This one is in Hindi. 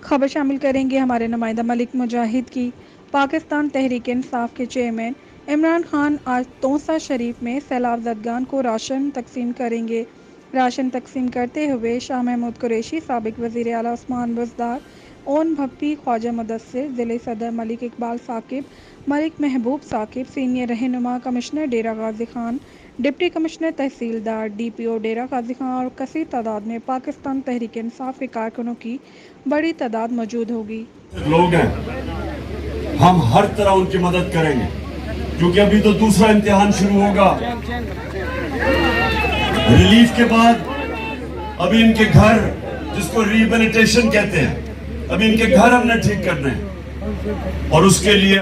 खबर शामिल करेंगे हमारे नुमाइंदा मलिक मुजाहिद की। पाकिस्तान तहरीक इंसाफ के चेयरमैन इमरान खान आज तोसा शरीफ में सैलाब ज़दगान को राशन तकसीम करेंगे। राशन तकसीम करते हुए शाह महमूद कुरैशी, साबिक वज़ीर आला उस्मान बुज़दार, ओन भप्पी, ख्वाजा मुदस्सिर, ज़िले सदर मलिक इकबाल साकिब, मलिक महबूब साकिब, सीनियर रहनुमा कमिश्नर डेरा गाजी खान, डिप्टी कमिश्नर तहसीलदार, DPO डेरा गाजी खान और कसीर तादाद में पाकिस्तान तहरीक इंसाफ के कारकुनों की बड़ी तादाद मौजूद होगी। लोग हैं, हम हर तरह उनकी मदद करेंगे क्योंकि अभी तो दूसरा इम्तिहान शुरू होगा। रिलीफ के बाद अभी इनके घर, जिसको रिहेबिलिटेशन कहते हैं, अभी इनके घर हमने ठीक करने हैं और उसके लिए